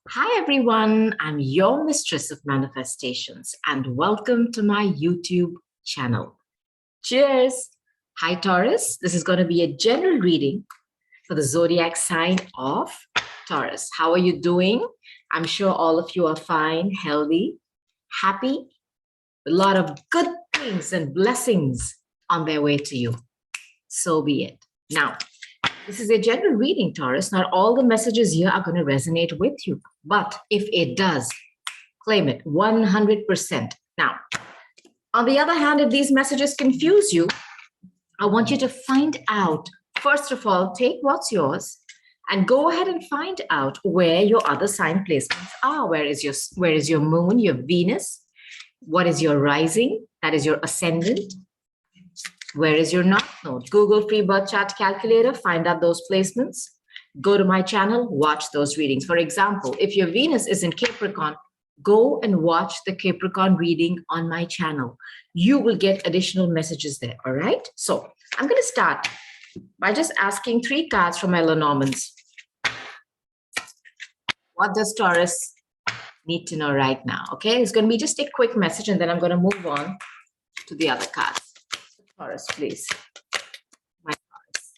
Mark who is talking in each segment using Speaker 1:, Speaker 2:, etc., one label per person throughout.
Speaker 1: Hi everyone, I'm your mistress of manifestations and welcome to my YouTube channel. Cheers! Hi Taurus, this is going to be a general reading for the zodiac sign of Taurus. How are you doing? I'm sure all of you are fine, healthy, happy, a lot of good things and blessings on their way to you. So be it. Now, this is a general reading, Taurus. Not all the messages here are going to resonate with you. But if it does, claim it 100%. Now, on the other hand, if these messages confuse you, I want you to find out, first of all, take what's yours and go ahead and find out where your other sign placements are. Where is your moon, your Venus? What is your rising? That is your ascendant. Where is your north node? Google free birth chart calculator, find out those placements. Go to my channel, watch those readings. For example, if your Venus is in Capricorn, go and watch the Capricorn reading on my channel. You will get additional messages there, all right? So I'm going to start by just asking 3 cards from my Lenormands. What does Taurus need to know right now? Okay, it's going to be just a quick message and then I'm going to move on to the other cards. Taurus, please. My Taurus.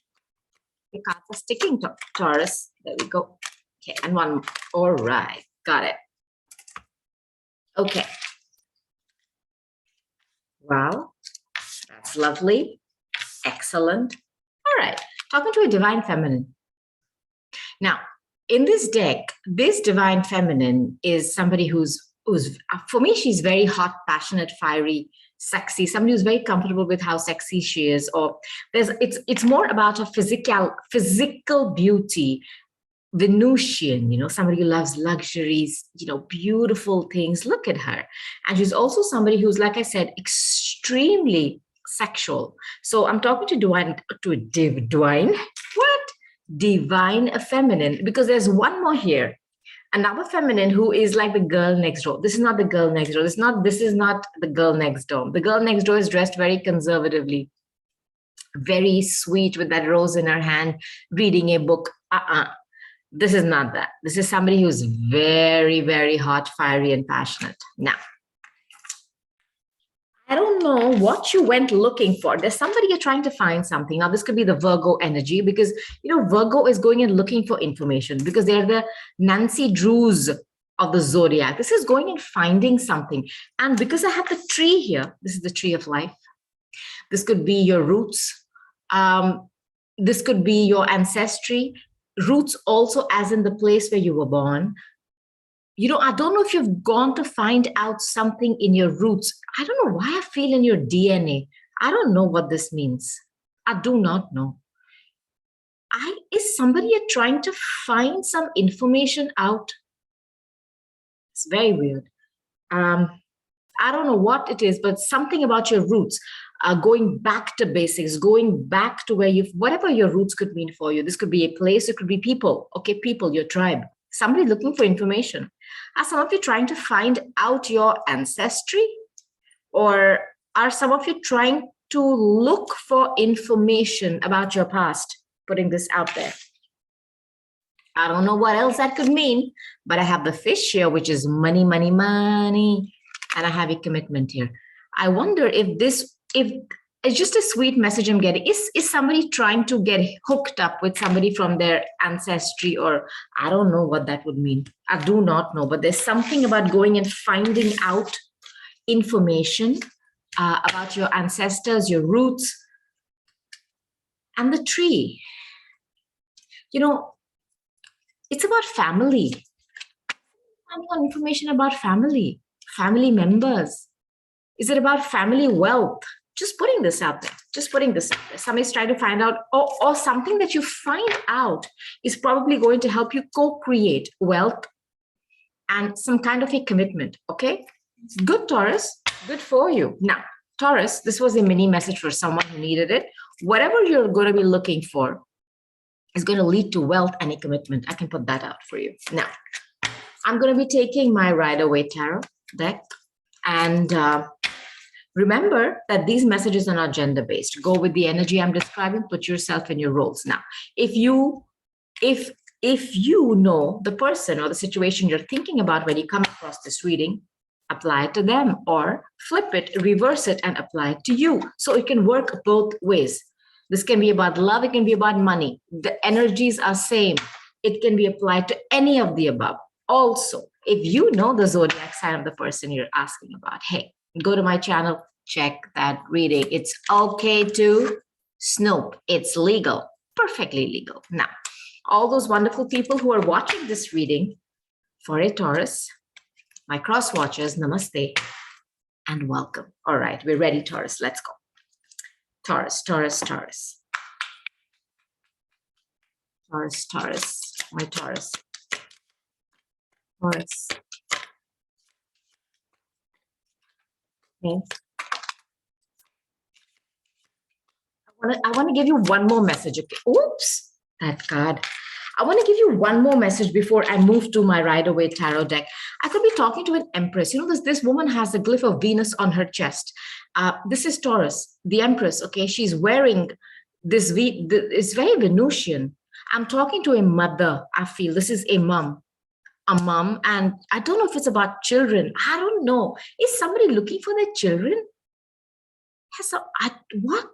Speaker 1: The cards are sticking to Taurus. There we go. Okay, and one more. All right, got it. Okay. Wow, that's lovely. Excellent. All right, talking to a divine feminine. Now, in this deck, this divine feminine is somebody who's for me, she's very hot, passionate, fiery, sexy, somebody who's very comfortable with how sexy she is, or it's more about her physical beauty, Venusian, somebody who loves luxuries, beautiful things. Look at her. And she's also somebody who's, like I said, extremely sexual. So I'm talking to divine feminine, because there's one more here. Another feminine who is like the girl next door. This is not the girl next door. This is not the girl next door. The girl next door is dressed very conservatively, very sweet with that rose in her hand, reading a book. This is not that. This is somebody who's very, very hot, fiery, and passionate. Now, I don't know what you went looking for. There's somebody you're trying to find something. Now, this could be the Virgo energy because, Virgo is going and looking for information because they're the Nancy Drews of the zodiac. This is going and finding something. And because I have the tree here, this is the tree of life. This could be your roots. This could be your ancestry. Roots also as in the place where you were born. I don't know if you've gone to find out something in your roots. I don't know why I feel in your DNA. I don't know what this means. I do not know. Is somebody trying to find some information out? It's very weird. I don't know what it is, but something about your roots, going back to basics, going back to whatever your roots could mean for you. This could be a place, it could be people. Okay, people, your tribe. Somebody looking for information. Are some of you trying to find out your ancestry? Or are some of you trying to look for information about your past? Putting this out there. I don't know what else that could mean, but I have the fish here, which is money, money, money. And I have a commitment here. I wonder if it's just a sweet message I'm getting. Is somebody trying to get hooked up with somebody from their ancestry, or I don't know what that would mean. I do not know, but there's something about going and finding out information about your ancestors, your roots, and the tree. It's about family. Finding out information about family members. Is it about family wealth? Just putting this out there. Somebody's trying to find out, or something that you find out is probably going to help you co-create wealth and some kind of a commitment. Okay? Good, Taurus. Good for you. Now, Taurus, this was a mini message for someone who needed it. Whatever you're going to be looking for is going to lead to wealth and a commitment. I can put that out for you. Now, I'm going to be taking my Rider-Waite Tarot deck and remember that these messages are not gender-based. Go with the energy I'm describing. Put yourself in your roles. Now, if if you know the person or the situation you're thinking about when you come across this reading, apply it to them, or flip it, reverse it, and apply it to you. So it can work both ways. This can be about love, it can be about money. The energies are same. It can be applied to any of the above. Also, if you know the zodiac sign of the person you're asking about, hey, go to my channel, check that reading. It's okay to snoop. It's legal, perfectly legal. Now, all those wonderful people who are watching this reading, for a Taurus, my cross watchers, namaste and welcome. All right, we're ready, Taurus. Let's go. Taurus, Taurus, Taurus. Taurus, Taurus, my Taurus. Taurus. Okay. I want to give you one more message. Okay. Oops, that card. I want to give you one more message before I move to my Rider-Waite tarot deck. I could be talking to an empress. You know, this woman has a glyph of Venus on her chest. This is Taurus, the empress. Okay, she's wearing this it's very Venusian. I'm talking to a mother. I feel this is a mom, and I don't know if it's about children. I don't know. Is somebody looking for their children? What?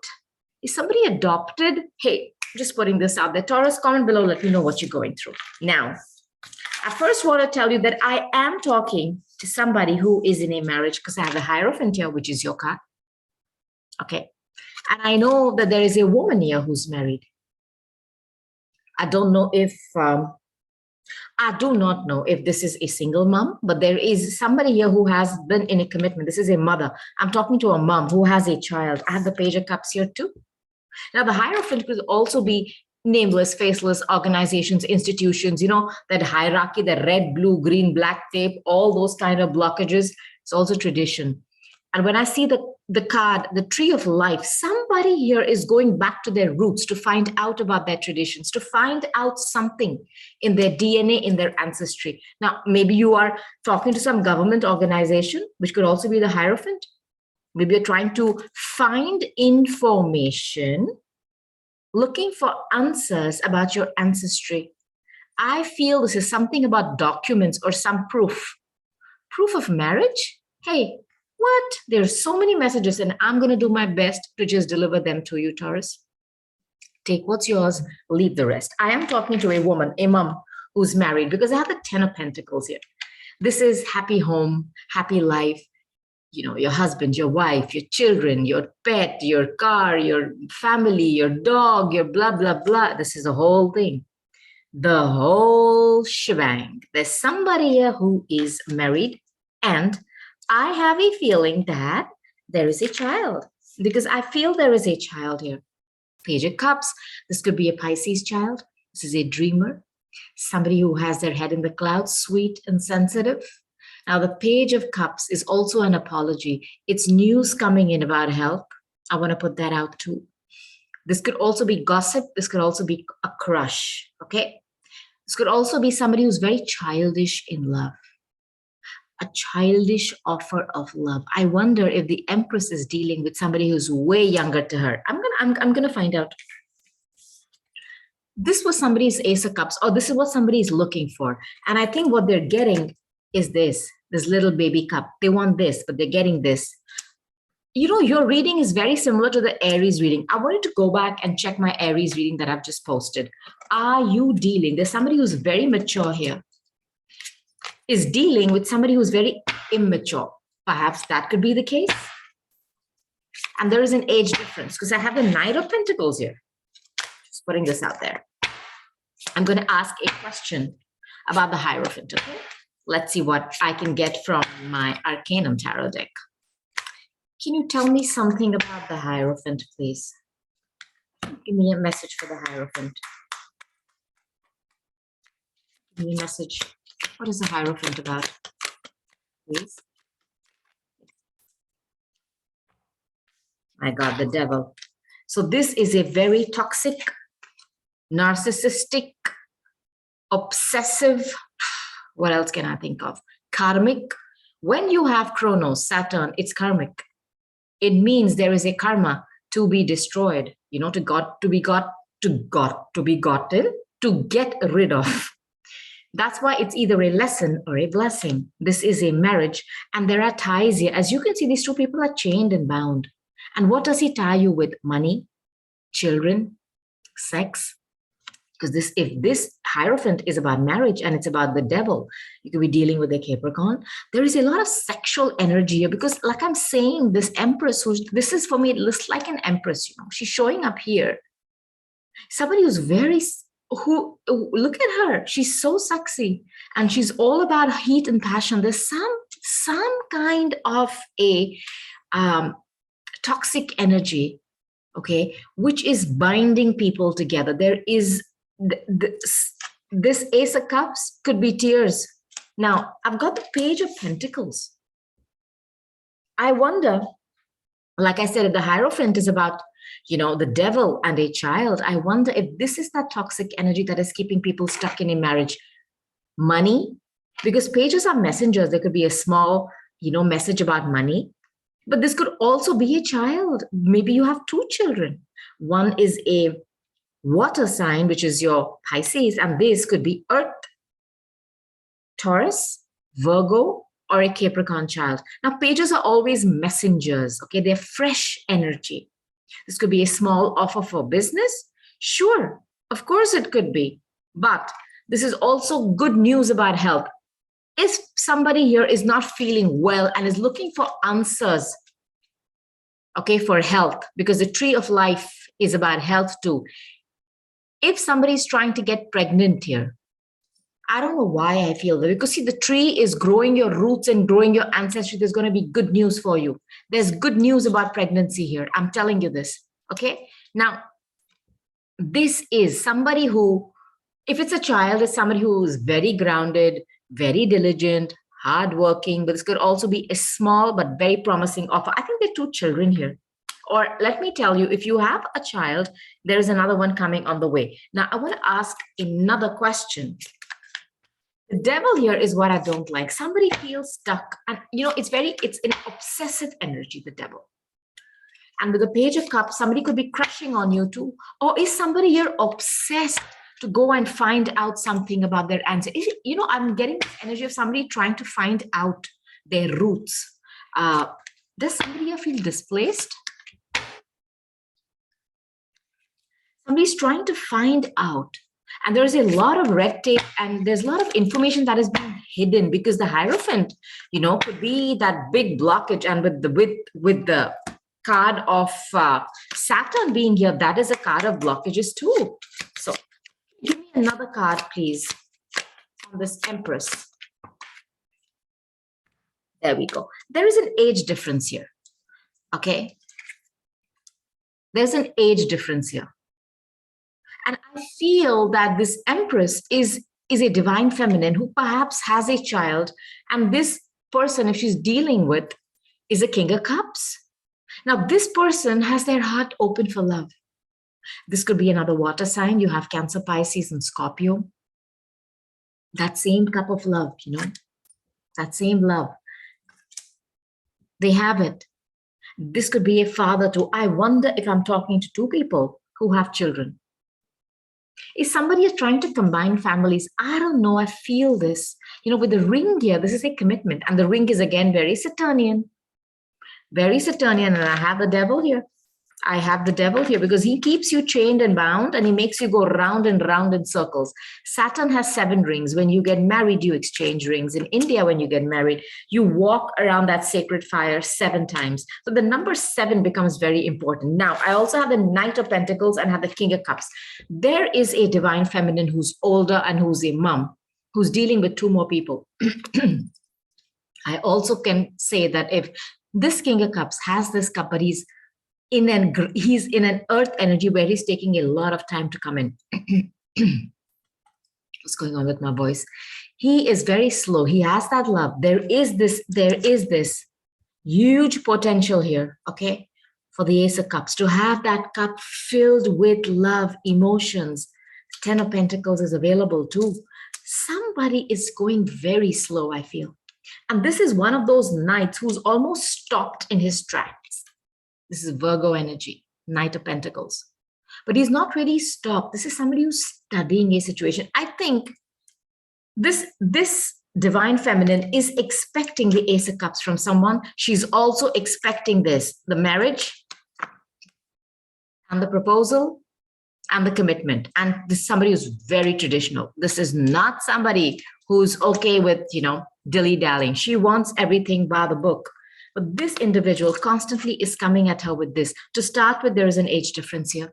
Speaker 1: Is somebody adopted? Hey, just putting this out there. Taurus, comment below. Let me know what you're going through. Now, I first want to tell you that I am talking to somebody who is in a marriage because I have a Hierophant here, which is your card. Okay. And I know that there is a woman here who's married. I don't know if, I do not know if this is a single mom, but there is somebody here who has been in a commitment. This is a mother. I'm talking to a mom who has a child. I have the Page of Cups here too. Now, the Hierophant could also be nameless, faceless organizations, institutions, you know, that hierarchy, the red, blue, green, black tape, all those kind of blockages. It's also tradition. And when I see the card, the Tree of Life, somebody here is going back to their roots to find out about their traditions, to find out something in their DNA, in their ancestry. Now, maybe you are talking to some government organization, which could also be the Hierophant. Maybe you're trying to find information, looking for answers about your ancestry. I feel this is something about documents or some proof. Proof of marriage? Hey, what? There's so many messages, and I'm going to do my best to just deliver them to you, Taurus. Take what's yours, leave the rest. I am talking to a woman, a mom, who's married, because I have the 10 of Pentacles here. This is happy home, happy life. You know, your husband, your wife, your children, your pet, your car, your family, your dog, your blah, blah, blah. This is the whole thing. The whole shebang. There's somebody here who is married, and I have a feeling that there is a child, because I feel there is a child here. Page of Cups. This could be a Pisces child. This is a dreamer. Somebody who has their head in the clouds, sweet and sensitive. Now, the Page of Cups is also an apology. It's news coming in about help. I want to put that out too. This could also be gossip. This could also be a crush, okay? This could also be somebody who's very childish in love. A childish offer of love. I wonder if the Empress is dealing with somebody who's way younger to her. I'm gonna find out. This was somebody's Ace of Cups, or this is what somebody is looking for. And I think what they're getting is this little baby cup. They want this, but they're getting this. You know, your reading is very similar to the Aries reading. I wanted to go back and check my Aries reading that I've just posted. Are you dealing? There's somebody who's very mature here, is dealing with somebody who's very immature. Perhaps that could be the case. And there is an age difference, because I have the Knight of Pentacles here. Just putting this out there. I'm going to ask a question about the Hierophant, okay? Let's see what I can get from my Arcanum Tarot deck. Can you tell me something about the Hierophant, please? Give me a message for the Hierophant. Give me a message. What is the Hierophant about, please? My God, the Devil. So this is a very toxic, narcissistic, obsessive, what else can I think of? Karmic. When you have Chronos, Saturn, it's karmic. It means there is a karma to be destroyed, you know, to be gotten. to get rid of. That's why it's either a lesson or a blessing. This is a marriage, and there are ties here. As you can see, these two people are chained and bound. And what does he tie you with? Money, children, sex. Because if this Hierophant is about marriage and it's about the devil, you could be dealing with a Capricorn. There is a lot of sexual energy here because, like I'm saying, this Empress, this is for me, it looks like an Empress. She's showing up here. Somebody who's look at her. She's so sexy and she's all about heat and passion. There's some kind of a toxic energy, okay, which is binding people together. There is this Ace of Cups could be tears. Now, I've got the Page of Pentacles. I wonder, like I said, the Hierophant is about, the devil and a child. I wonder if this is that toxic energy that is keeping people stuck in a marriage. Money, because pages are messengers. There could be a small, message about money. But this could also be a child. Maybe you have two children. One is a water sign, which is your Pisces, and this could be Earth, Taurus, Virgo, or a Capricorn child. Now, pages are always messengers, okay? They're fresh energy. This could be a small offer for business. Sure, of course it could be. But this is also good news about health. If somebody here is not feeling well and is looking for answers, okay, for health, because the tree of life is about health too. If somebody is trying to get pregnant here, I don't know why I feel that, because see, the tree is growing your roots and growing your ancestry. There's going to be good news for you. There's good news about pregnancy here. I'm telling you this. Okay. Now, this is somebody who, if it's a child, it's somebody who is very grounded, very diligent, hardworking, but this could also be a small but very promising offer. I think there are two children here. Or let me tell you, if you have a child, there is another one coming on the way. Now, I want to ask another question. The devil here is what I don't like. Somebody feels stuck. And, it's an obsessive energy, the devil. And with the Page of Cups, somebody could be crushing on you too. Or is somebody here obsessed to go and find out something about their answer? I'm getting this energy of somebody trying to find out their roots. Does somebody here feel displaced? Somebody's trying to find out. And there's a lot of red tape and there's a lot of information that is being hidden because the Hierophant, could be that big blockage. And with the card of Saturn being here, that is a card of blockages too. So give me another card, please, on this Empress. There we go. There is an age difference here. Okay. There's an age difference here. And I feel that this Empress is a divine feminine who perhaps has a child. And this person, if she's dealing with, is a King of Cups. Now, this person has their heart open for love. This could be another water sign. You have Cancer, Pisces, and Scorpio. That same cup of love, that same love. They have it. This could be a father too. I wonder if I'm talking to two people who have children. Is somebody trying to combine families? I don't know. I feel this. With the ring here, this is a commitment. And the ring is again very Saturnian. Very Saturnian. And I have the devil here. I have the devil here because he keeps you chained and bound and he makes you go round and round in circles. Saturn has 7 rings. When you get married, you exchange rings. In India, when you get married, you walk around that sacred fire 7 times. So the number 7 becomes very important. Now, I also have the Knight of Pentacles and have the King of Cups. There is a divine feminine who's older and who's a mom, who's dealing with 2 more people. I also can say that if this King of Cups has this cup, but he's in an earth energy where he's taking a lot of time to come in. What's going on with my voice? He is very slow. He has that love. There is this huge potential here, okay, for the Ace of Cups to have that cup filled with love, emotions. 10 of Pentacles is available too. Somebody is going very slow, I feel. And this is one of those knights who's almost stopped in his tracks. This is Virgo energy, Knight of Pentacles. but he's not really stopped. This is somebody who's studying a situation. I think this divine feminine is expecting the Ace of Cups from someone. She's also expecting the marriage and the proposal and the commitment. And this is somebody who's very traditional. This is not somebody who's okay with, dilly-dallying. She wants everything by the book. But this individual constantly is coming at her with this. To start with, there is an age difference here.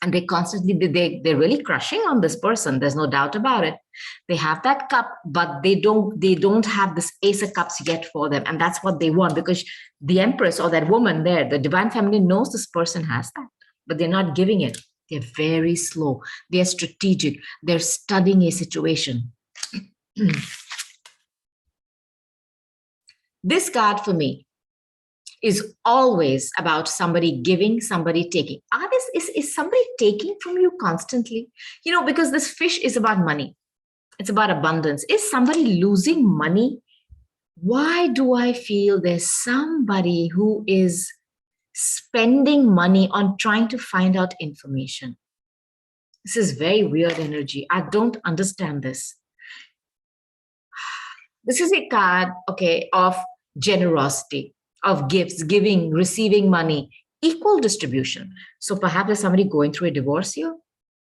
Speaker 1: And they're really crushing on this person. There's no doubt about it. They have that cup, but they don't have this Ace of Cups yet for them. And that's what they want, because the Empress or that woman there, the divine feminine, knows this person has that, but they're not giving it. They're very slow. They're strategic. They're studying a situation. This card for me is always about somebody giving, somebody taking. Is somebody taking from you constantly? Because this fish is about money. It's about abundance. Is somebody losing money? Why do I feel there's somebody who is spending money on trying to find out information? This is very weird energy. I don't understand this. This is a card, okay, of generosity, of gifts, giving, receiving money, equal distribution. So perhaps there's somebody going through a divorce here.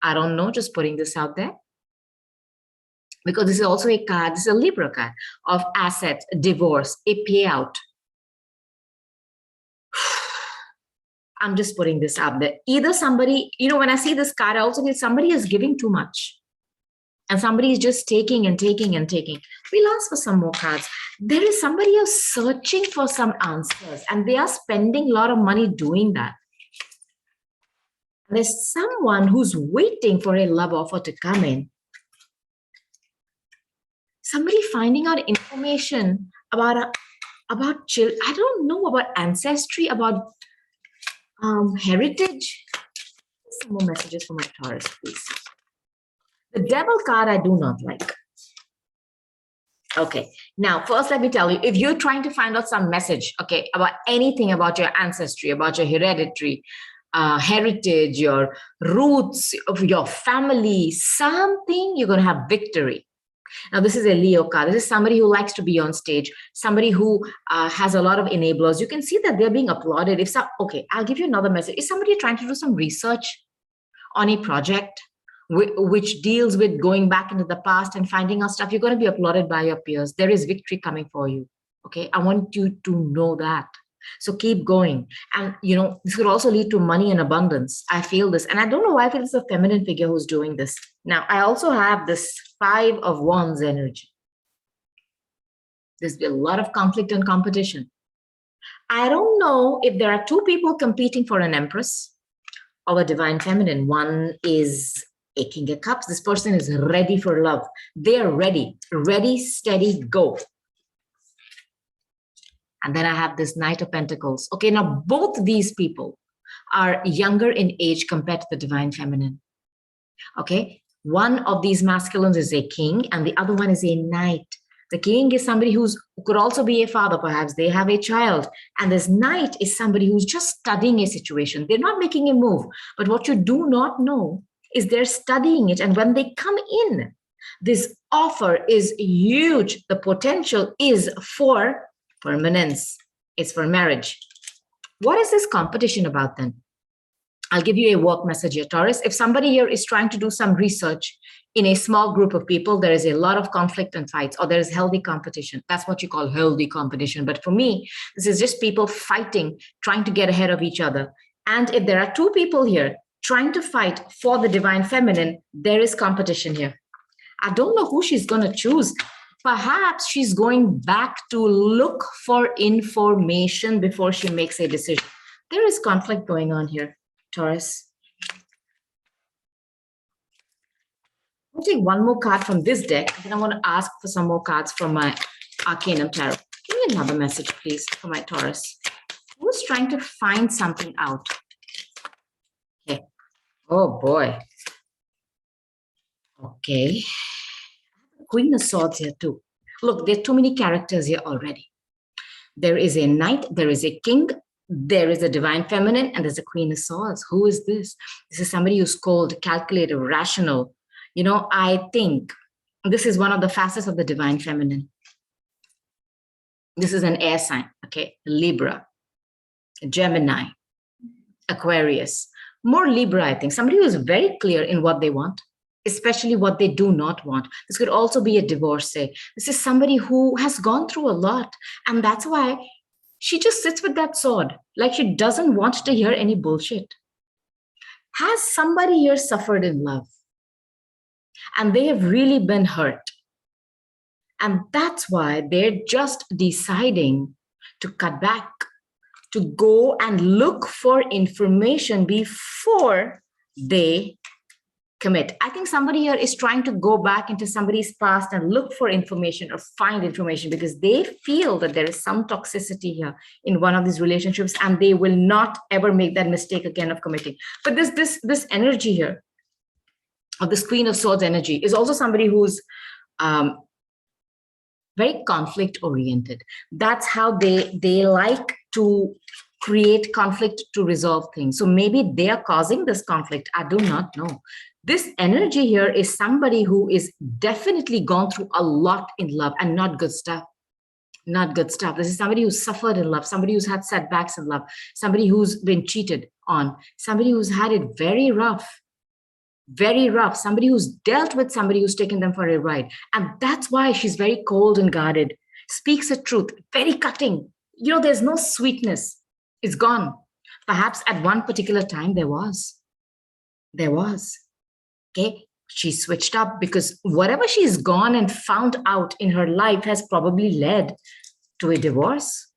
Speaker 1: I don't know, just putting this out there. Because this is also a card, this is a Libra card of assets, divorce, a payout. I'm just putting this out there. Either somebody, when I see this card, I also feel somebody is giving too much. And somebody is just taking and taking and taking. We'll ask for some more cards. There is somebody who's searching for some answers, and they are spending a lot of money doing that. And there's someone who's waiting for a love offer to come in. Somebody finding out information about children. I don't know, about ancestry, about heritage. Some more messages for my Taurus, please. The Devil card I do not like. Okay, now first let me tell you, if you're trying to find out some message, okay, about anything about your ancestry, about your hereditary, heritage, your roots of your family, something, you're going to have victory. Now, this is a Leo card. This is somebody who likes to be on stage, somebody who has a lot of enablers. You can see that they're being applauded. Okay, I'll give you another message. Is somebody trying to do some research on a project which deals with going back into the past and finding out stuff? You're going to be applauded by your peers. There is victory coming for you. Okay, I want you to know that. So keep going. And, this could also lead to money and abundance. I feel this. And I don't know why I feel it's a feminine figure who's doing this. Now, I also have this 5 of Wands energy. There's been a lot of conflict and competition. I don't know if there are 2 people competing for an Empress or a divine feminine. One is a King of Cups. This person is ready for love. They're ready, steady, go. And then I have this Knight of Pentacles. Okay, now both these people are younger in age compared to the divine feminine. Okay, one of these masculines is a king and the other one is a knight. The king is somebody who could also be a father, perhaps. They have a child. And this knight is somebody who's just studying a situation. They're not making a move. But what you do not know is they're studying it. And when they come in, this offer is huge. The potential is for permanence. It's for marriage. What is this competition about then? I'll give you a work message here, Taurus. If somebody here is trying to do some research in a small group of people, there is a lot of conflict and fights, or there is healthy competition. That's what you call healthy competition. But for me, this is just people fighting, trying to get ahead of each other. And if there are 2 people here trying to fight for the divine feminine, there is competition here. I don't know who she's going to choose. Perhaps she's going back to look for information before she makes a decision. There is conflict going on here, Taurus. I'll take one more card from this deck, and then I want to ask for some more cards from my Arcanum Tarot. Give me another message, please, for my Taurus. Who's trying to find something out? Okay. Oh, boy. Okay. Queen of Swords here too. Look, there are too many characters here already. There is a knight, there is a king, There is a divine feminine and there's a queen of swords. Who is this? This is somebody who's cold, calculated, rational. I think this is one of the facets of the divine feminine. This is an air sign, okay? Libra, Gemini, Aquarius. More Libra, I think. Somebody who is very clear in what they want, especially what they do not want. This could also be a divorcee. This is somebody who has gone through a lot. And that's why she just sits with that sword, like she doesn't want to hear any bullshit. Has somebody here suffered in love? And they have really been hurt. And that's why they're just deciding to cut back, to go and look for information before they commit. I think somebody here is trying to go back into somebody's past and look for information or find information because they feel that there is some toxicity here in one of these relationships and they will not ever make that mistake again of committing. But this energy here of this Queen of Swords energy is also somebody who's very conflict oriented. That's how they like to create conflict to resolve things. So maybe they are causing this conflict. I do not know. This energy here is somebody who is definitely gone through a lot in love and not good stuff. Not good stuff. This is somebody who's suffered in love, somebody who's had setbacks in love, somebody who's been cheated on, somebody who's had it very rough, somebody who's dealt with somebody who's taken them for a ride. And that's why she's very cold and guarded, speaks the truth, very cutting. There's no sweetness. It's gone. Perhaps at one particular time there was. Okay, she switched up because whatever she's gone and found out in her life has probably led to a divorce.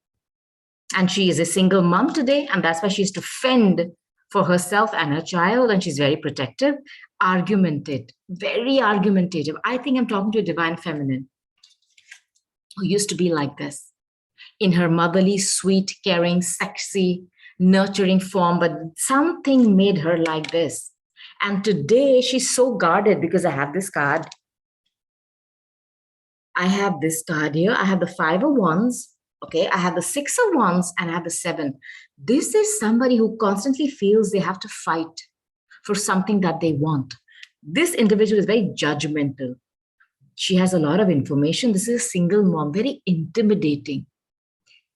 Speaker 1: And she is a single mom today, and that's why she has to fend for herself and her child, and she's very protective, very argumentative. I think I'm talking to a divine feminine who used to be like this in her motherly, sweet, caring, sexy, nurturing form, but something made her like this. And today she's so guarded because I have this card. I have this card here. I have the 5 of Wands. Okay, I have the 6 of Wands and I have the 7. This is somebody who constantly feels they have to fight for something that they want. This individual is very judgmental. She has a lot of information. This is a single mom, very intimidating.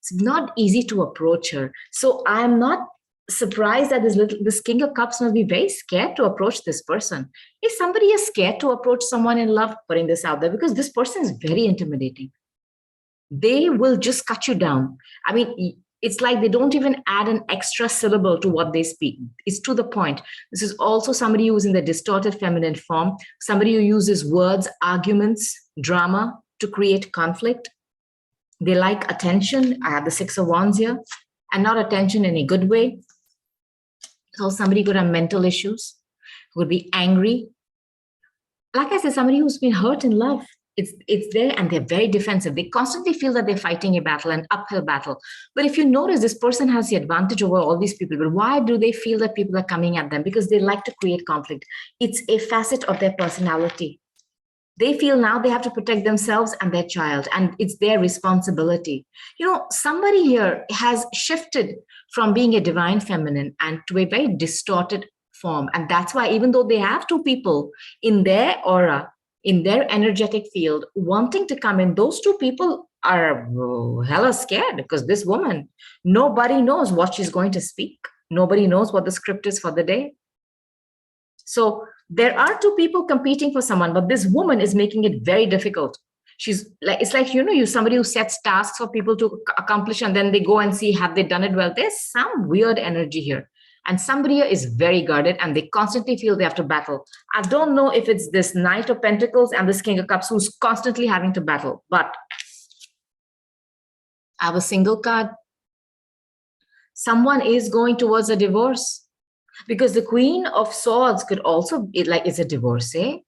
Speaker 1: It's not easy to approach her. So I'm not surprised that this King of Cups must be very scared to approach this person. If somebody is scared to approach someone in love, putting this out there, because this person is very intimidating. They will just cut you down. I mean, it's like they don't even add an extra syllable to what they speak. It's to the point. This is also somebody who's in the distorted feminine form, somebody who uses words, arguments, drama to create conflict. They like attention. I have the 6 of Wands here, and not attention in a good way. So somebody could have mental issues, would be angry. Like I said, somebody who's been hurt in love. It's there, and they're very defensive. They constantly feel that they're fighting a battle, an uphill battle. But if you notice, this person has the advantage over all these people. But why do they feel that people are coming at them? Because they like to create conflict. It's a facet of their personality. They feel now they have to protect themselves and their child, and it's their responsibility. Somebody here has shifted from being a divine feminine and to a very distorted form. And that's why, even though they have 2 people in their aura, in their energetic field, wanting to come in, those 2 people are hella scared because this woman, nobody knows what she's going to speak. Nobody knows what the script is for the day. So there are 2 people competing for someone, but this woman is making it very difficult. She's like, it's like, you somebody who sets tasks for people to accomplish, and then they go and see, have they done it well? There's some weird energy here. And somebody here is very guarded, and they constantly feel they have to battle. I don't know if it's this Knight of Pentacles and this King of Cups who's constantly having to battle, but I have a single card. Someone is going towards a divorce. Because the Queen of Swords could also be like, is a divorcee.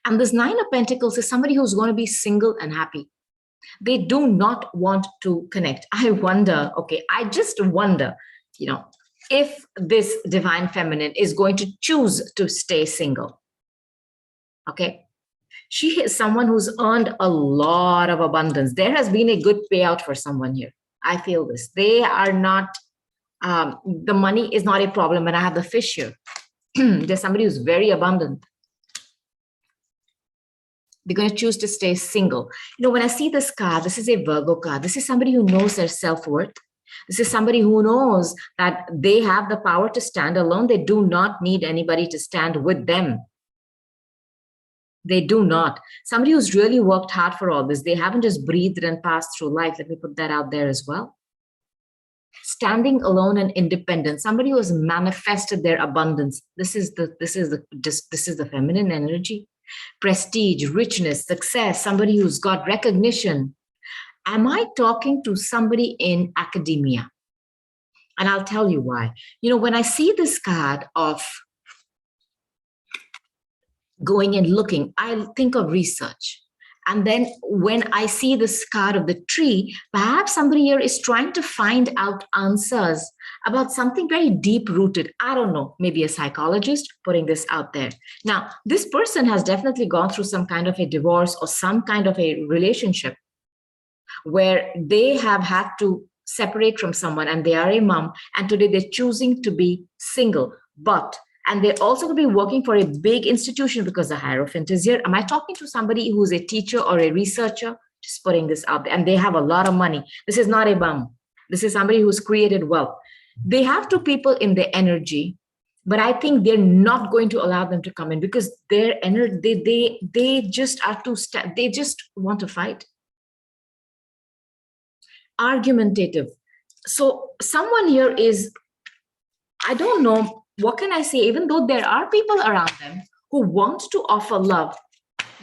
Speaker 1: And this 9 of Pentacles is somebody who's going to be single and happy. They do not want to connect. I just wonder, if this divine feminine is going to choose to stay single. Okay. She is someone who's earned a lot of abundance. There has been a good payout for someone here. I feel this. They are not, the money is not a problem when I have the fish here. There's somebody who's very abundant. They're going to choose to stay single. When I see this card, this is a Virgo card. This is somebody who knows their self-worth. This is somebody who knows that they have the power to stand alone. They do not need anybody to stand with them. They do not. Somebody who's really worked hard for all this. They haven't just breathed and passed through life. Let me put that out there as well. Standing alone and independent. Somebody who has manifested their abundance. This is the feminine energy. Prestige, richness, success. Somebody who's got recognition. Am I talking to somebody in academia? And I'll tell you why. When I see this card of going and looking, I think of research. And then when I see this card of the tree, perhaps somebody here is trying to find out answers about something very deep rooted. I don't know, maybe a psychologist putting this out there. Now, this person has definitely gone through some kind of a divorce or some kind of a relationship where they have had to separate from someone, and they are a mom, and today they're choosing to be single. And they're also going to be working for a big institution because the Hierophant is here. Am I talking to somebody who's a teacher or a researcher? Just putting this out there. And they have a lot of money. This is not a bum. This is somebody who's created wealth. They have two people in their energy, but I think they're not going to allow them to come in because their energy, they just are too, they just want to fight. Argumentative. So someone here is, I don't know, what can I say? Even though there are people around them who want to offer love,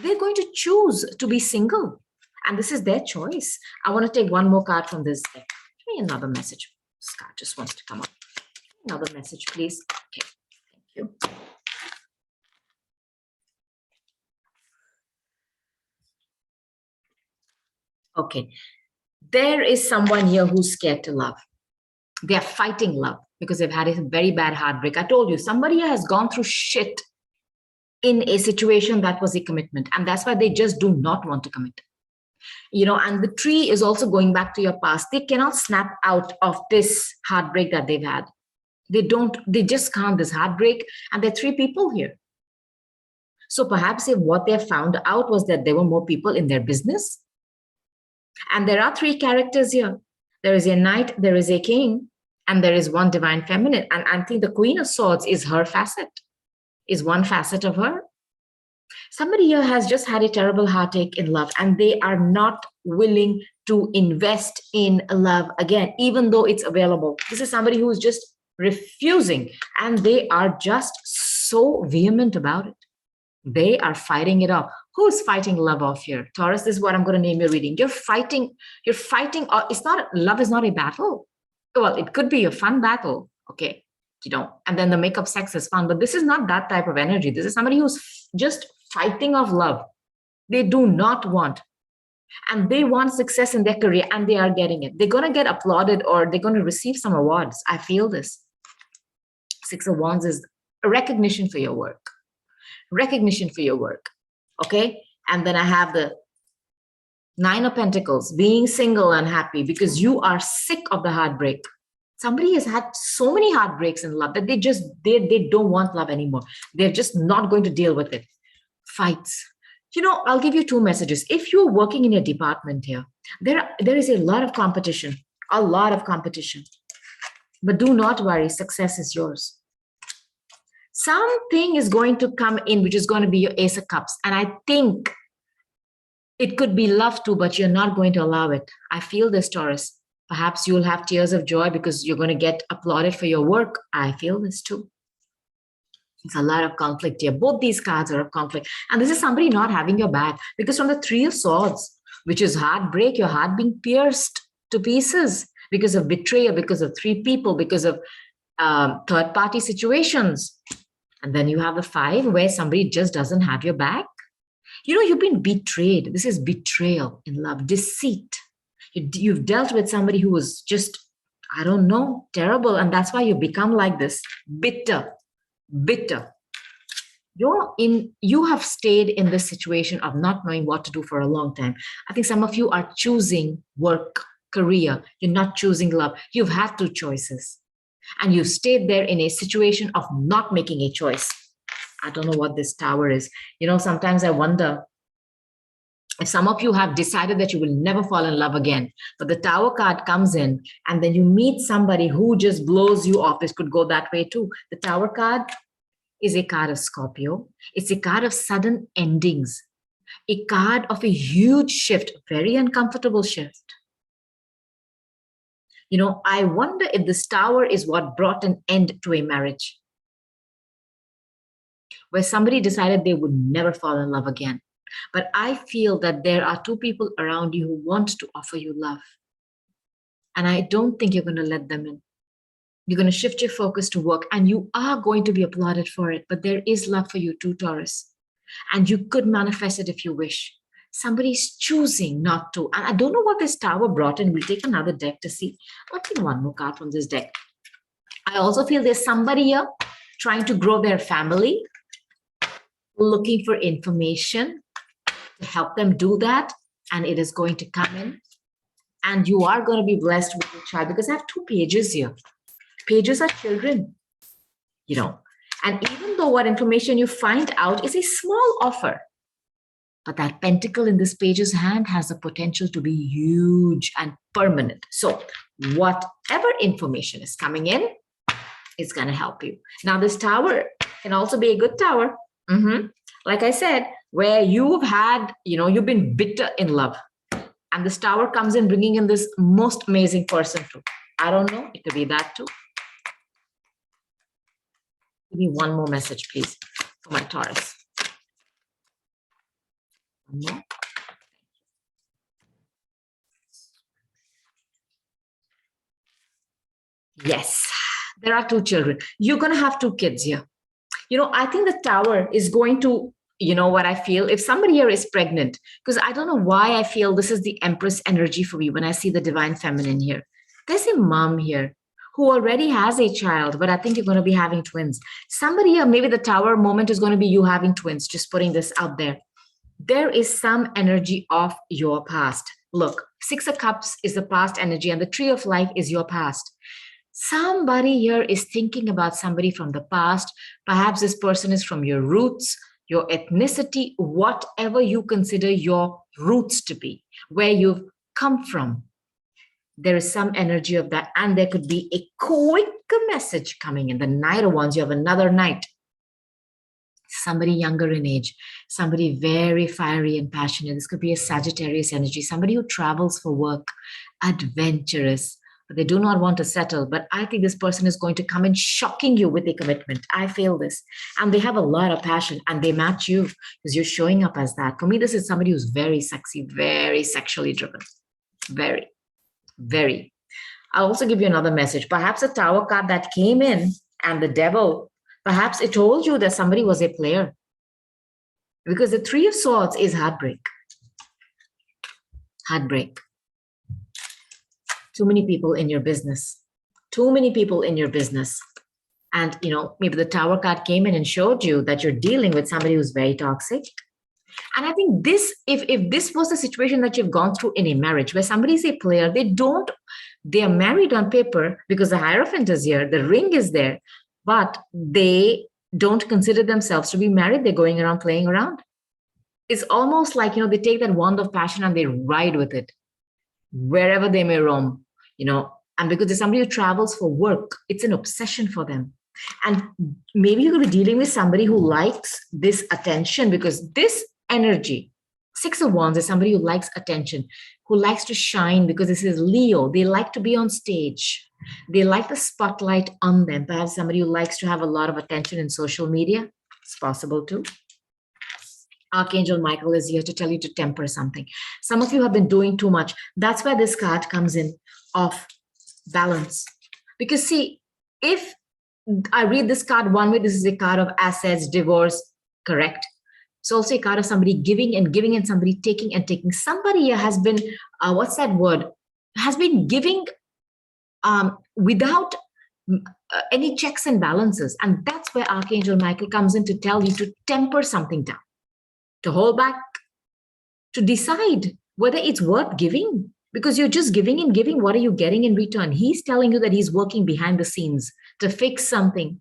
Speaker 1: they're going to choose to be single. And this is their choice. I want to take one more card from this deck. Give me another message. This card just wants to come up. Another message, please. Okay, thank you. Okay. There is someone here who's scared to love. They're fighting love because they've had a very bad heartbreak. I told you, somebody has gone through shit in a situation that was a commitment. And that's why they just do not want to commit. And the tree is also going back to your past. They cannot snap out of this heartbreak that they've had. They just can't. This heartbreak, and there are three people here. So perhaps if what they found out was that there were more people in their business. And there are three characters here. There is a knight, there is a king, and there is one divine feminine. And I think the Queen of Swords is her facet, is one facet of her. Somebody here has just had a terrible heartache in love, and they are not willing to invest in love again, even though it's available. This is somebody who is just refusing, and they are just so vehement about it. They are fighting it off. Who's fighting love off here? Taurus, this is what I'm going to name your reading. You're fighting. It's not, love is not a battle. Well, it could be a fun battle. Okay. And then the makeup sex is fun, but this is not that type of energy. This is somebody who's just fighting off love. They do not want, and they want success in their career, and they are getting it. They're going to get applauded, or they're going to receive some awards. I feel this. Six of Wands is a recognition for your work. Recognition for your work. Okay. And then I have the Nine of Pentacles, being single and happy because you are sick of the heartbreak. Somebody has had so many heartbreaks in love that they don't want love anymore. They're just not going to deal with it. Fights. I'll give you two messages. If you're working in a department here, there is a lot of competition, but do not worry. Success is yours. Something is going to come in, which is going to be your Ace of Cups. And I think it could be love too, but you're not going to allow it. I feel this, Taurus. Perhaps you'll have tears of joy because you're going to get applauded for your work. I feel this too. It's a lot of conflict here. Both these cards are of conflict. And this is somebody not having your back, because from the Three of Swords, which is heartbreak, your heart being pierced to pieces because of betrayal, because of three people, because of third-party situations. And then you have the Five, where somebody just doesn't have your back. You've been betrayed. This is betrayal in love, deceit. You've dealt with somebody who was just, I don't know, terrible. And that's why you become like this, bitter. You have stayed in this situation of not knowing what to do for a long time. I think some of you are choosing work career, you're not choosing love. You've had two choices and you've stayed there in a situation of not making a choice. I don't know what this tower is. Sometimes I wonder if some of you have decided that you will never fall in love again, but the tower card comes in and then you meet somebody who just blows you off. This could go that way too. The tower card is a card of Scorpio. It's a card of sudden endings, a card of a huge shift, very uncomfortable shift. I wonder if this tower is what brought an end to a marriage, where somebody decided they would never fall in love again. But I feel that there are two people around you who want to offer you love. And I don't think you're going to let them in. You're going to shift your focus to work and you are going to be applauded for it. But there is love for you too, Taurus. And you could manifest it if you wish. Somebody's choosing not to. And I don't know what this tower brought in. We'll take another deck to see. I'll take one more card from this deck. I also feel there's somebody here trying to grow their family, looking for information to help them do that. And it is going to come in. And you are going to be blessed with your child, because I have two pages here. Pages are children, And even though what information you find out is a small offer, but that pentacle in this page's hand has the potential to be huge and permanent. So whatever information is coming in, it's going to help you. Now, this tower can also be a good tower. Like I said, where you've had, you've been bitter in love. And this tower comes in bringing in this most amazing person too. I don't know. It could be that too. Give me one more message, please, for my Taurus. One more. Yes, there are two children. You're going to have two kids here. I think the tower is going to, what I feel, if somebody here is pregnant, because I don't know why I feel this is the Empress energy for me when I see the Divine Feminine here. There's a mom here who already has a child, but I think you're going to be having twins. Somebody here, maybe the tower moment is going to be you having twins, just putting this out there. There is some energy of your past. Look, Six of Cups is the past energy and the Tree of Life is your past. Somebody here is thinking about somebody from the past. Perhaps this person is from your roots, your ethnicity, whatever you consider your roots to be, where you've come from. There is some energy of that. And there could be a quick message coming in. The Knight of Wands, you have another Knight. Somebody younger in age, somebody very fiery and passionate. This could be a Sagittarius energy, somebody who travels for work, adventurous, but they do not want to settle. But I think this person is going to come in shocking you with a commitment. I feel this. And they have a lot of passion and they match you because you're showing up as that. For me, this is somebody who's very sexy, very sexually driven. Very, very. I'll also give you another message. Perhaps a tower card that came in and the devil, perhaps it told you that somebody was a player. Because the Three of Swords is heartbreak. Heartbreak. Too many people in your business. Too many people in your business. And, maybe the Tower card came in and showed you that you're dealing with somebody who's very toxic. And I think this, if this was the situation that you've gone through in a marriage where somebody's a player, they're married on paper because the Hierophant is here, the ring is there, but they don't consider themselves to be married. They're going around playing around. It's almost like, they take that wand of passion and they ride with it wherever they may roam, and because there's somebody who travels for work, it's an obsession for them. And maybe you're going to be dealing with somebody who likes this attention, because this energy, Six of Wands, is somebody who likes attention, who likes to shine, because this is Leo. They like to be on stage. They like the spotlight on them. Perhaps somebody who likes to have a lot of attention in social media. It's possible too. Archangel Michael is here to tell you to temper something. Some of you have been doing too much. That's where this card comes in of balance. Because see, if I read this card one way, this is a card of assets, divorce, correct? It's also a card of somebody giving and somebody taking and taking. Somebody here has been, what's that word? Has been giving without any checks and balances. And that's where Archangel Michael comes in to tell you to temper something down, to hold back, to decide whether it's worth giving. because you're just giving and giving. What are you getting in return? He's telling you that he's working behind the scenes to fix something,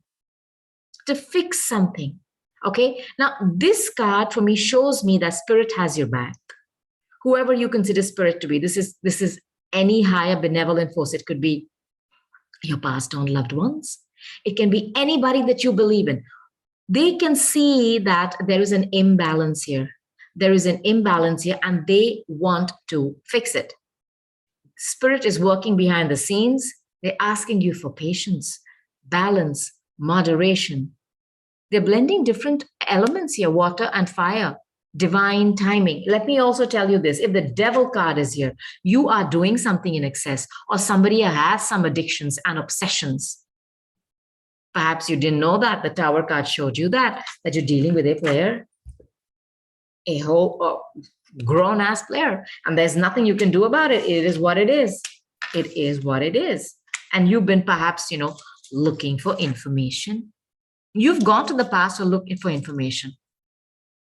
Speaker 1: Okay. Now, this card for me shows me that spirit has your back. Whoever you consider spirit to be, this is any higher benevolent force. It could be your passed on loved ones. It can be anybody that you believe in. They can see that there is an imbalance here. There is an imbalance here, and they want to fix it. Spirit is working behind the scenes. They're asking you for patience, balance, moderation. They're blending different elements here, water and fire, divine timing. Let me also tell you this. If the devil card is here, you are doing something in excess, or somebody has some addictions and obsessions. Perhaps you didn't know that. The Tower card showed you that you're dealing with a player, a whole grown-ass player, and there's nothing you can do about it. It is what it is. It is what it is. And you've been perhaps, looking for information. You've gone to the past to look for information.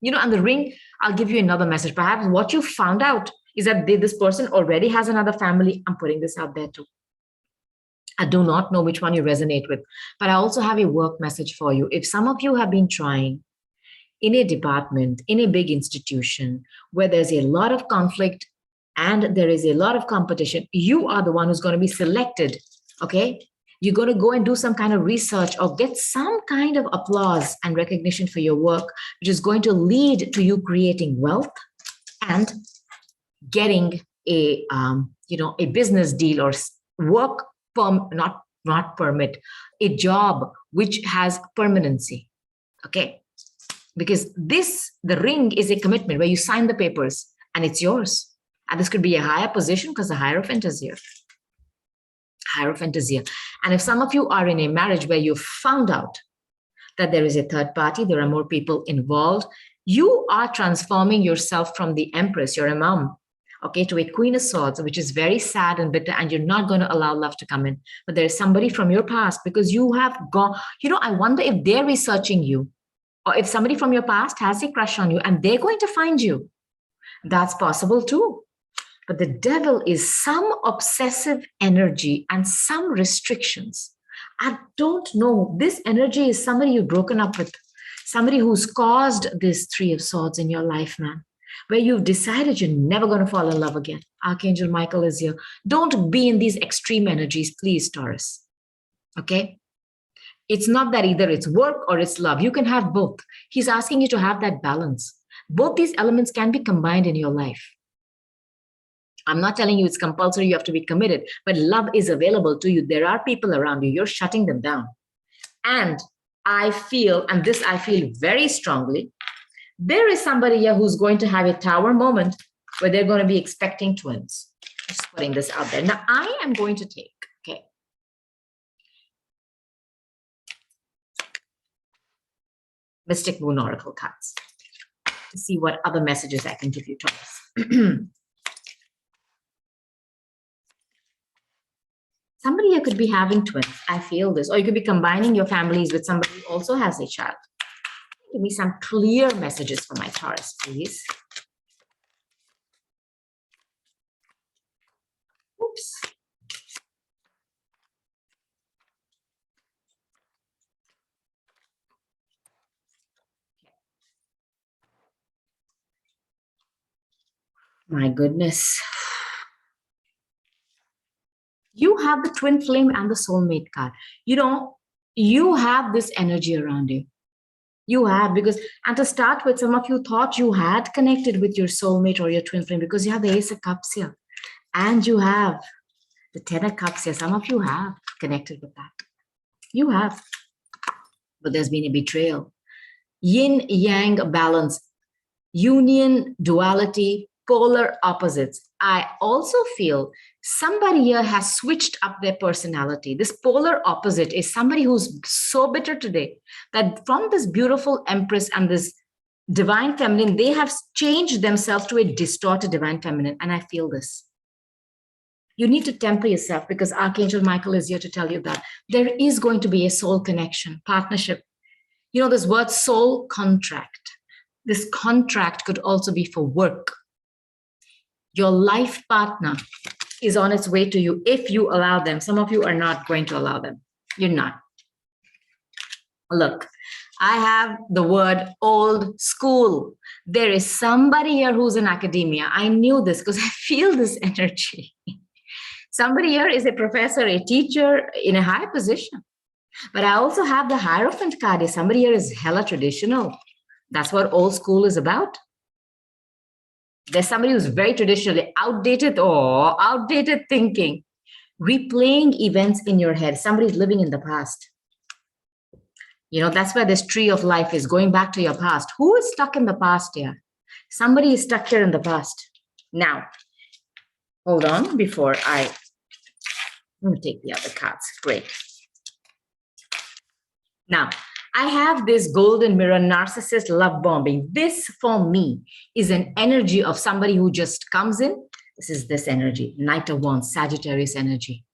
Speaker 1: And the ring, I'll give you another message. Perhaps what you found out is that this person already has another family. I'm putting this out there too. I do not know which one you resonate with, but I also have a work message for you. If some of you have been trying in a department, in a big institution, where there's a lot of conflict and there is a lot of competition, you are the one who's going to be selected, okay? You're going to go and do some kind of research or get some kind of applause and recognition for your work, which is going to lead to you creating wealth and getting a business deal or work not permit, a job which has permanency. Okay, because the ring is a commitment where you sign the papers and it's yours. And this could be a higher position because the Hierophant is here. And if some of you are in a marriage where you've found out that there is a third party, there are more people involved, you are transforming yourself from the Empress, your M.O.M, okay, to a Queen of Swords, which is very sad and bitter, and you're not going to allow love to come in. But there is somebody from your past, because you have gone, I wonder if they're researching you, or if somebody from your past has a crush on you and they're going to find you. That's possible too. But the devil is some obsessive energy and some restrictions. I don't know. This energy is somebody you've broken up with, somebody who's caused this Three of Swords in your life, man, where you've decided you're never going to fall in love again. Archangel Michael is here. Don't be in these extreme energies, please, Taurus. Okay? It's not that either it's work or it's love. You can have both. He's asking you to have that balance. Both these elements can be combined in your life. I'm not telling you it's compulsory, you have to be committed, but love is available to you. There are people around you, you're shutting them down. And I feel very strongly, there is somebody here who's going to have a Tower moment where they're going to be expecting twins. Just putting this out there. Now, I am going to take, Mystic Moon Oracle cards to see what other messages I can give you, Taurus. Somebody here could be having twins. I feel this. Or you could be combining your families with somebody who also has a child. Give me some clear messages for my Taurus, please. Oops. My goodness. You have the twin flame and the soulmate card. You have this energy around you. You have, because, and to start with, some of you thought you had connected with your soulmate or your twin flame because you have the Ace of Cups here. And you have the Ten of Cups here. Some of you have connected with that. You have. But there's been a betrayal. Yin-yang balance. Union, duality, polar opposites. I also feel somebody here has switched up their personality. This polar opposite is somebody who's so bitter today that from this beautiful Empress and this divine feminine, they have changed themselves to a distorted divine feminine. And I feel this. You need to temper yourself, because Archangel Michael is here to tell you that there is going to be a soul connection, partnership. This word soul contract. This contract could also be for work. Your life partner is on its way to you if you allow them. Some of you are not going to allow them. You're not. Look, I have the word old school. There is somebody here who's in academia. I knew this because I feel this energy. Somebody here is a professor, a teacher in a high position. But I also have the Hierophant card. Somebody here is hella traditional. That's what old school is about. There's somebody who's very traditionally outdated or outdated thinking, replaying events in your head. Somebody's living in the past. You know, that's where this tree of life is, going back to your past. Who is stuck in the past here? Somebody is stuck here in the past. Now, hold on before let me take the other cards. Great. Now, I have this golden mirror, narcissist, love bombing. This, for me, is an energy of somebody who just comes in. This is this energy, Knight of Wands, Sagittarius energy.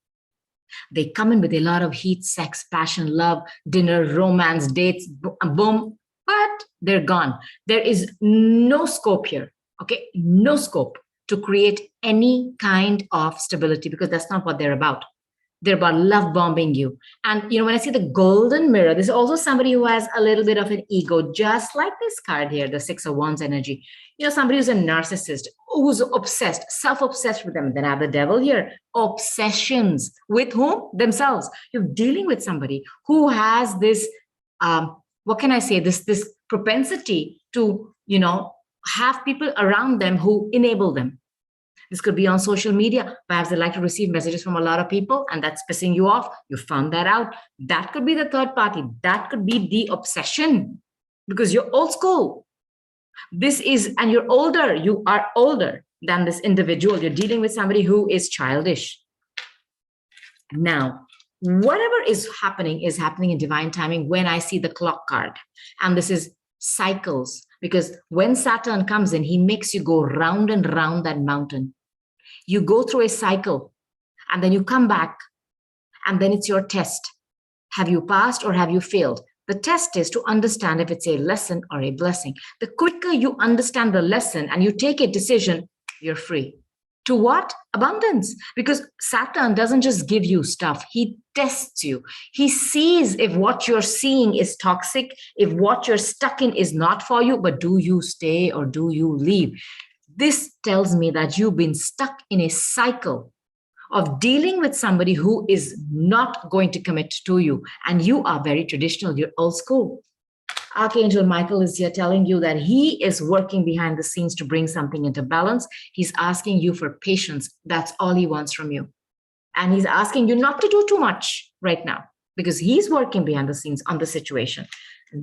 Speaker 1: They come in with a lot of heat, sex, passion, love, dinner, romance, dates, boom, but they're gone. There is no scope here, okay? No scope to create any kind of stability because that's not what they're about. They're about love bombing you. And, you know, when I see the golden mirror, there's also somebody who has a little bit of an ego, just like this card here, the Six of Wands energy. You know, somebody who's a narcissist, who's obsessed, self-obsessed with them. Then I have the devil here, obsessions. With whom? Themselves. You're dealing with somebody who has this, what can I say, this propensity to, you know, have people around them who enable them. This could be on social media. Perhaps they like to receive messages from a lot of people and that's pissing you off. You found that out. That could be the third party. That could be the obsession because you're old school. This is, and you're older. You are older than this individual. You're dealing with somebody who is childish. Now, whatever is happening in divine timing when I see the clock card. And this is cycles because when Saturn comes in, he makes you go round and round that mountain. You go through a cycle and then you come back and then it's your test. Have you passed or have you failed? The test is to understand if it's a lesson or a blessing. The quicker you understand the lesson and you take a decision, you're free. To what? Abundance. Because Saturn doesn't just give you stuff. He tests you. He sees if what you're seeing is toxic, if what you're stuck in is not for you, but do you stay or do you leave? This tells me that you've been stuck in a cycle of dealing with somebody who is not going to commit to you. And you are very traditional. You're old school. Archangel Michael is here telling you that he is working behind the scenes to bring something into balance. He's asking you for patience. That's all he wants from you. And he's asking you not to do too much right now because he's working behind the scenes on the situation.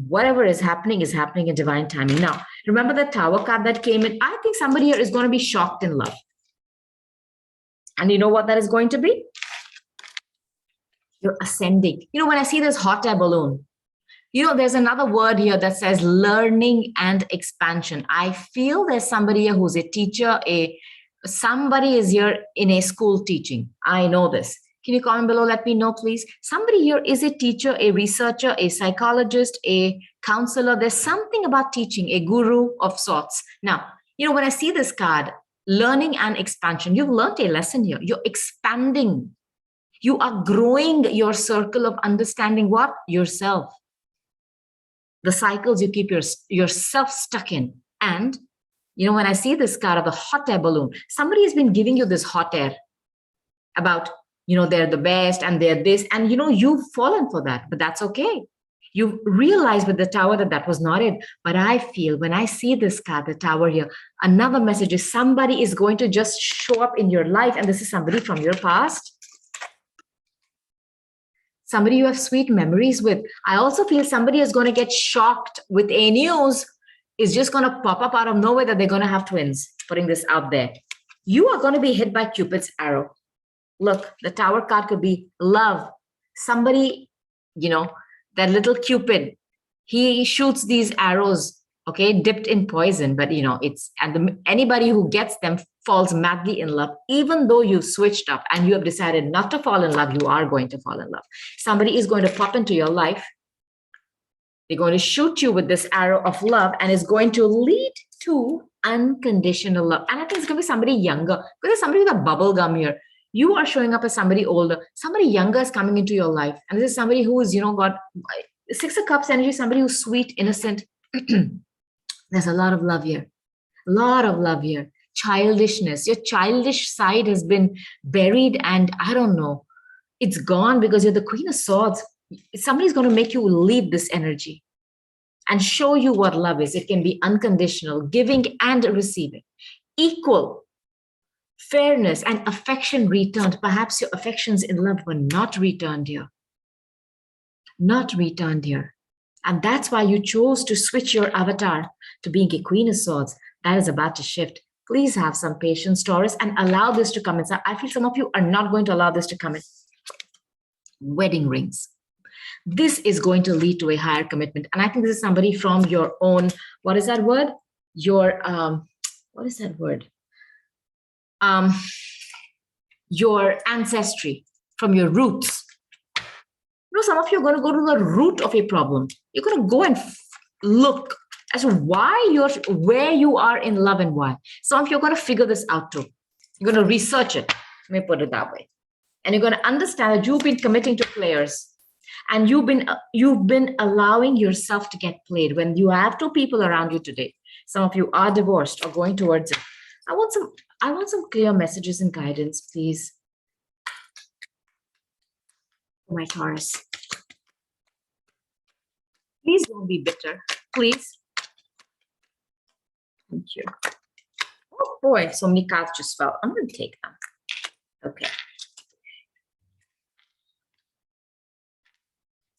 Speaker 1: Whatever is happening in divine timing. Now, remember the Tower card that came in? I think somebody here is going to be shocked in love. And you know what that is going to be? You're ascending. You know, when I see this hot air balloon, you know, there's another word here that says learning and expansion. I feel there's somebody here who's a teacher, somebody is here in a school teaching. I know this. Can you comment below? Let me know, please. Somebody here is a teacher, a researcher, a psychologist, a counselor. There's something about teaching, a guru of sorts. Now, you know, when I see this card, learning and expansion, you've learned a lesson here. You're expanding. You are growing your circle of understanding what? Yourself. The cycles you keep yourself stuck in. And, you know, when I see this card of the hot air balloon, somebody has been giving you this hot air about, you know, they're the best and they're this. And, you know, you've fallen for that, but that's okay. You realize with the Tower that that was not it. But I feel when I see this card, the Tower here, another message is somebody is going to just show up in your life. And this is somebody from your past. Somebody you have sweet memories with. I also feel somebody is going to get shocked with a news is just going to pop up out of nowhere that they're going to have twins. Putting this out there. You are going to be hit by Cupid's arrow. Look, the Tower card could be love. Somebody, you know, that little Cupid, he shoots these arrows, okay, dipped in poison, but you know, it's, and anybody who gets them falls madly in love, even though you've switched up and you have decided not to fall in love, you are going to fall in love. Somebody is going to pop into your life. They're going to shoot you with this arrow of love and it's going to lead to unconditional love. And I think it's going to be somebody younger, because there's somebody with a bubble gum here. You are showing up as somebody older, somebody younger is coming into your life. And this is somebody who is, got Six of Cups energy, somebody who's sweet, innocent. There's a lot of love here. A lot of love here. Childishness. Your childish side has been buried, and I don't know. It's gone because you're the Queen of Swords. Somebody's going to make you leave this energy and show you what love is. It can be unconditional, giving and receiving, equal, fairness, and affection returned. Perhaps your affections in love were not returned here. Not returned here. And that's why you chose to switch your avatar to being a Queen of Swords. That is about to shift. Please have some patience, Taurus, and allow this to come in. So I feel some of you are not going to allow this to come in. Wedding rings. This is going to lead to a higher commitment. And I think this is somebody from your own, what is that word? Your, what is that word? Your ancestry, from your roots. Some of you are going to go to the root of a problem. You're going to go and look as to where you are in love and why. Some of you are going to figure this out too. You're going to research it. Let me put it that way. And you're going to understand that you've been committing to players, and you've been allowing yourself to get played. When you have two people around you today, some of you are divorced or going towards it. I want some clear messages and guidance, please. My Taurus. Please don't be bitter. Please. Thank you. Oh boy, so many cards just fell. I'm going to take them. Okay.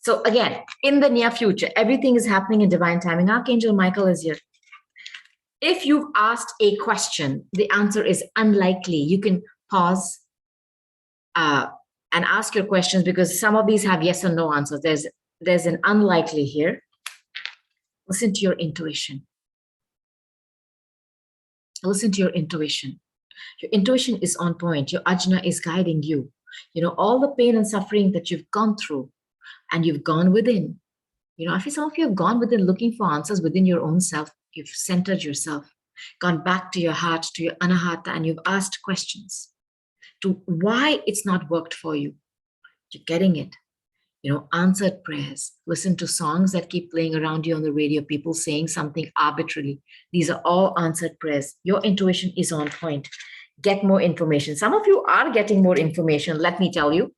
Speaker 1: So again, in the near future, everything is happening in divine timing. Archangel Michael is here. If you've asked a question, the answer is unlikely. You can pause and ask your questions, because some of these have yes or no answers. There's an unlikely here. Listen to your intuition. Listen to your intuition. Your intuition is on point. Your ajna is guiding you. All the pain and suffering that you've gone through, and you've gone within. I feel some of you have gone within looking for answers within your own self. You've centered yourself, gone back to your heart, to your anahata, and you've asked questions to why it's not worked for you. You're getting it. Answered prayers. Listen to songs that keep playing around you on the radio, people saying something arbitrarily. These are all answered prayers. Your intuition is on point. Get more information. Some of you are getting more information. Let me tell you,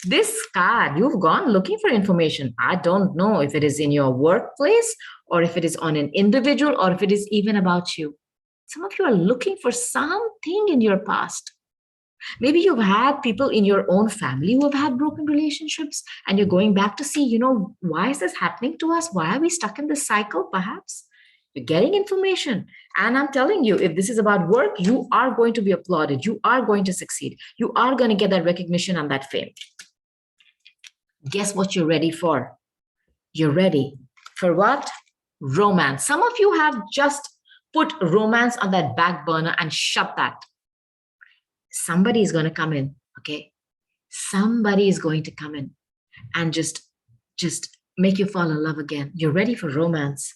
Speaker 1: this card, you've gone looking for information. I don't know if it is in your workplace, or if it is on an individual, or if it is even about you. Some of you are looking for something in your past. Maybe you've had people in your own family who have had broken relationships, and you're going back to see, why is this happening to us? Why are we stuck in this cycle? Perhaps you're getting information. And I'm telling you, if this is about work, you are going to be applauded. You are going to succeed. You are going to get that recognition and that fame. Guess what you're ready for? You're ready for what? Romance. Some of you have just put romance on that back burner and shut that. Somebody is going to come in, okay? Somebody is going to come in and just make you fall in love again. You're ready for romance.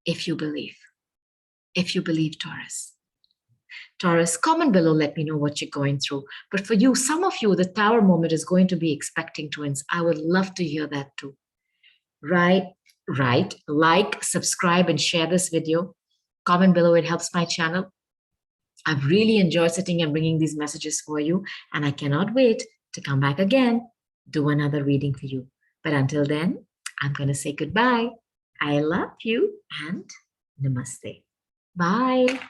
Speaker 1: If you believe. If you believe, Taurus. Taurus, comment below, let me know what you're going through. But for you, some of you, the Tower moment is going to be expecting twins. I would love to hear that too. Right, like, subscribe, and share this video. Comment below, it helps my channel. I've really enjoyed sitting and bringing these messages for you, and I cannot wait to come back again, do another reading for you. But until then, I'm going to say goodbye. I love you and namaste. Bye.